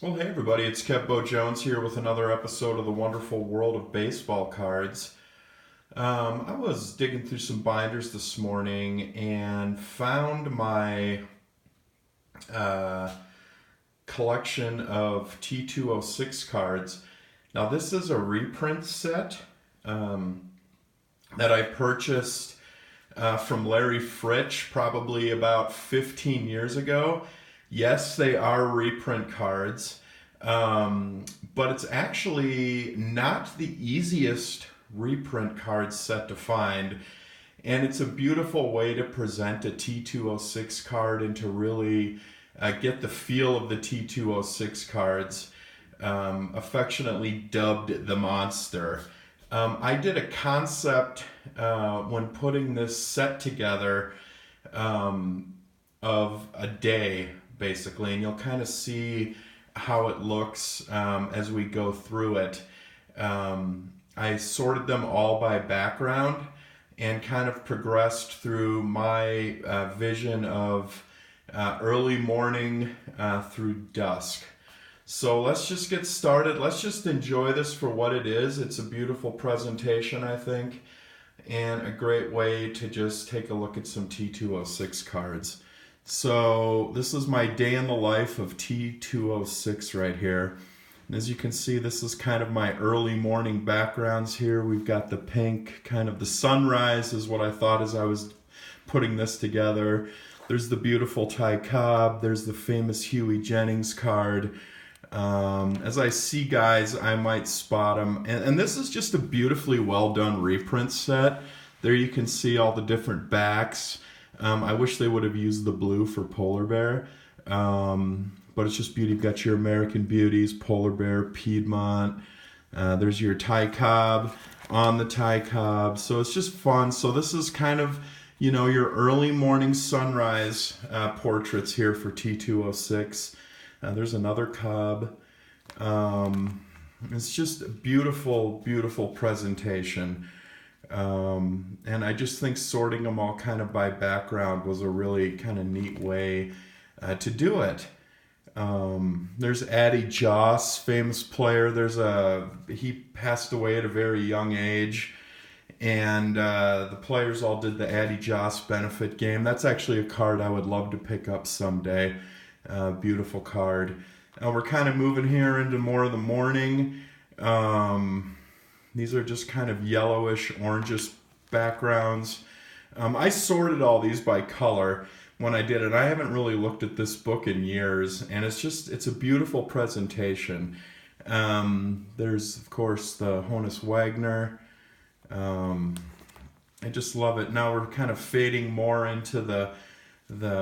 Well, hey everybody, it's Kev Bo Jones here with another episode of the wonderful world of baseball cards. I was digging through some binders this morning and found my uh, collection of T206 cards. Now, this is a reprint set um, that I purchased from Larry Fritsch probably about 15 years ago. Yes, they are reprint cards, but it's actually not the easiest reprint card set to find. And it's a beautiful way to present a T206 card and to really get the feel of the T206 cards, affectionately dubbed the Monster. I did a concept when putting this set together of a day, basically, and you'll kind of see how it looks as we go through it. I sorted them all by background and kind of progressed through my vision of early morning through dusk. So let's just get started. Let's just enjoy this for what it is. It's a beautiful presentation, I think, and a great way to just take a look at some T206 cards. So this is my day in the life of T206 right here. And as you can see, this is kind of my early morning backgrounds here. We've got the pink, kind of the sunrise is what I thought as I was putting this together. There's the beautiful Ty Cobb. There's the famous Huey Jennings card. As I see guys, I might spot them. And this is just a beautifully well done reprint set. There you can see all the different backs. I wish they would have used the blue for Polar Bear. But it's just beauty. You've got your American Beauties, Polar Bear, Piedmont. There's your Ty Cobb on the Ty Cobb. So it's just fun. So this is kind of, you know, your early morning sunrise portraits here for T206. There's another Cobb. It's just a beautiful, beautiful presentation. And I just think sorting them all kind of by background was a really kind of neat way to do it. There's Addie Joss, famous player. He passed away at a very young age, and the players all did the Addie Joss benefit game. That's actually a card I would love to pick up someday. Beautiful card. We're kind of moving here into more of the morning. These are just kind of yellowish, orangish backgrounds. I sorted all these by color when I did it. I haven't really looked at this book in years, and it's a beautiful presentation. There's, of course, the Honus Wagner. I just love it. Now we're kind of fading more into the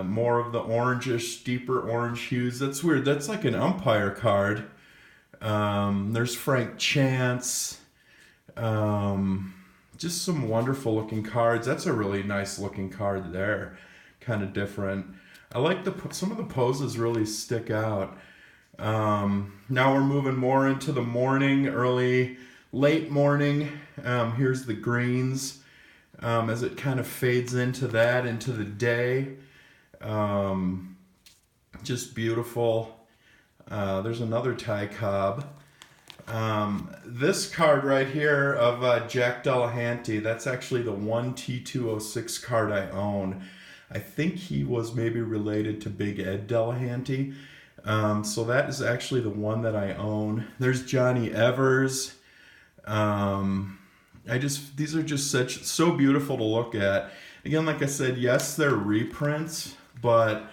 more of the orangish, deeper orange hues. That's weird. That's like an umpire card. There's Frank Chance. Just some wonderful looking cards. That's a really nice looking card there. Kind of different. I like some of the poses really stick out. Now we're moving more into the morning, late morning. Here's the greens as it kind of fades into the day. Just beautiful. There's another Ty Cobb. This card right here of Jack Delahanty, that's actually the one T206 card I own. I think he was maybe related to Big Ed Delahanty. So that is actually the one that I own. There's Johnny Evers. These are just so beautiful to look at. Again, like I said, yes, they're reprints, but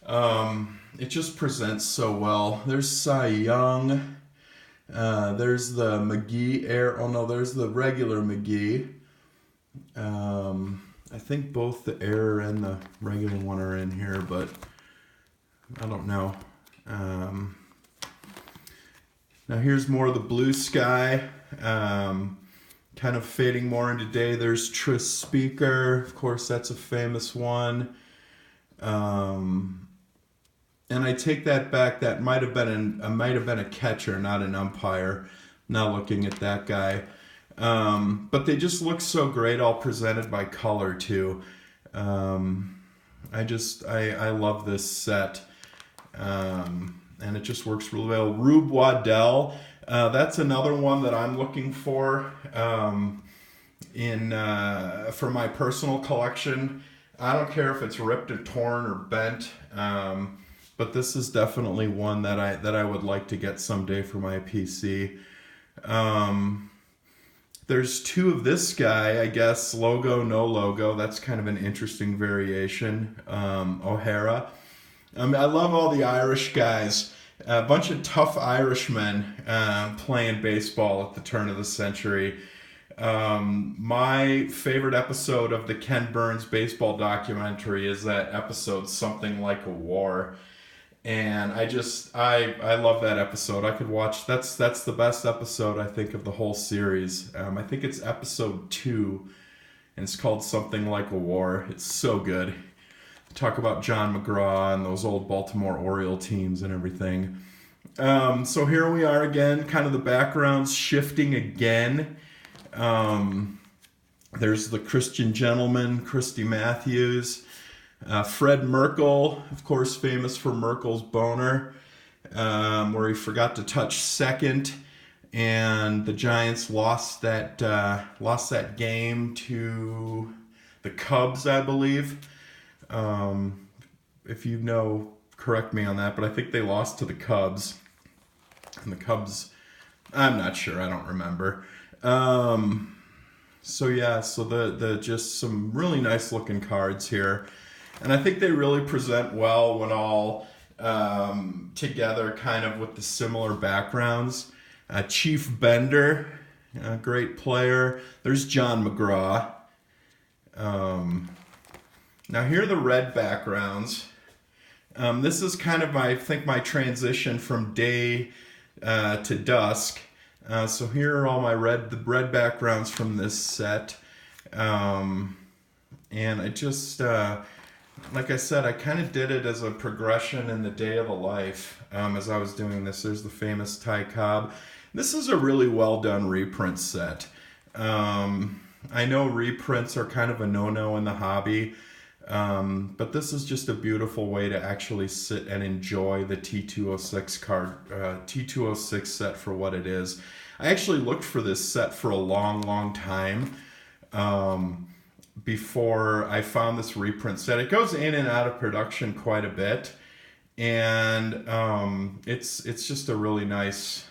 it just presents so well. There's Cy Young. There's the McGee there's the regular McGee. I think both the error and the regular one are in here, but I don't know. Now here's more of the blue sky, kind of fading more into day. There's Tris Speaker, of course, that's a famous one. And I take that back. That might have been a catcher, not an umpire. Now looking at that guy. But they just look so great, all presented by color too. I love this set. And and it just works really well. Rube Waddell, that's another one that I'm looking for for my personal collection. I don't care if it's ripped or torn or bent, but this is definitely one that I would like to get someday for my PC. There's two of this guy, I guess, logo, no logo. That's kind of an interesting variation. O'Hara. I love all the Irish guys. A bunch of tough Irishmen playing baseball at the turn of the century. My favorite episode of the Ken Burns baseball documentary is that episode Something Like a War. And I love that episode. I could watch, that's the best episode, I think, of the whole series. I think it's episode 2, and it's called Something Like a War. It's so good. Talk about John McGraw and those old Baltimore Oriole teams and everything. So here we are again, kind of the background's shifting again. There's the Christian Gentleman, Christy Matthews. Fred Merkel, of course, famous for Merkel's boner, where he forgot to touch second, and the Giants lost that game to the Cubs, I believe. If you know, correct me on that, but I think they lost to the Cubs, and the Cubs, I'm not sure, I don't remember. So yeah, so the just some really nice looking cards here. And I think they really present well when all together, kind of with the similar backgrounds. Chief Bender, a great player. There's John McGraw. Now here are the red backgrounds. This is kind of, I think, my transition from day to dusk. So here are all my red backgrounds from this set. And I just... like I said, I kind of did it as a progression in the day of the life as I was doing this. There's the famous Ty Cobb. This is a really well done reprint set. I know reprints are kind of a no-no in the hobby, but this is just a beautiful way to actually sit and enjoy the T206 T206 set for what it is. I actually looked for this set for a long time. Before I found this reprint set. It goes in and out of production quite a bit, and it's just a really nice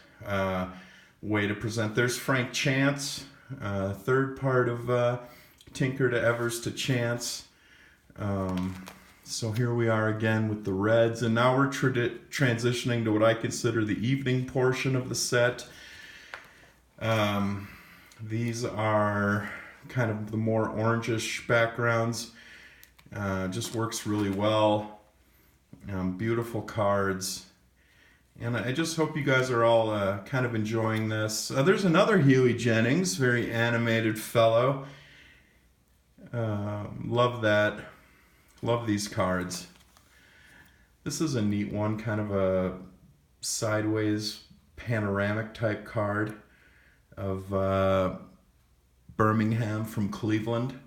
way to present. There's Frank Chance, third part of Tinker to Evers to Chance. So here we are again with the reds, and now we're transitioning to what I consider the evening portion of the set. These are kind of the more orangish backgrounds. Just works really well. Beautiful cards. And I just hope you guys are all kind of enjoying this. There's another Huey Jennings, very animated fellow. Love that. Love these cards. This is a neat one, kind of a sideways panoramic type card of Birmingham from Cleveland.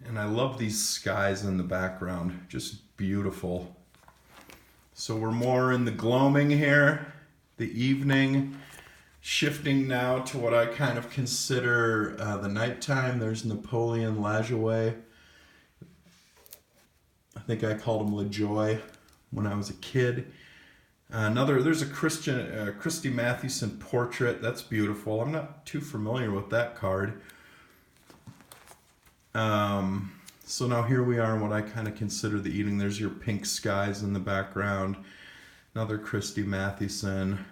And I love these skies in the background, just beautiful. So we're more in the gloaming here, the evening, shifting now to what I kind of consider the nighttime. There's Napoleon Lajoie. I think I called him LaJoy when I was a kid. There's a Christy Mathewson portrait. That's beautiful. I'm not too familiar with that card. So now here we are in what I kind of consider the evening. There's your pink skies in the background. Another Christy Mathewson.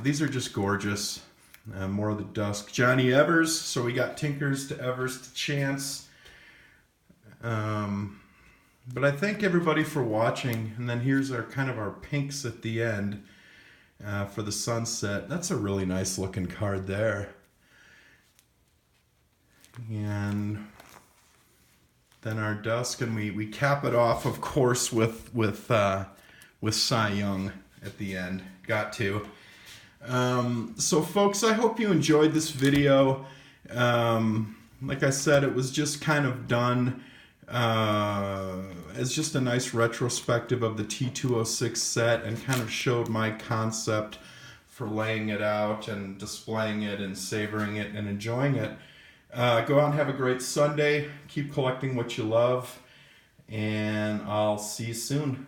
These are just gorgeous. More of the dusk. Johnny Evers. So we got Tinkers to Evers to Chance. But I thank everybody for watching. And then here's our kind of our pinks at the end for the sunset. That's a really nice looking card there. And then our dusk, and we cap it off, of course, with Cy Young at the end. Got to. So folks, I hope you enjoyed this video. Like I said, it was just kind of done as just a nice retrospective of the T206 set, and kind of showed my concept for laying it out and displaying it and savoring it and enjoying it. Go out and have a great Sunday. Keep collecting what you love, and I'll see you soon.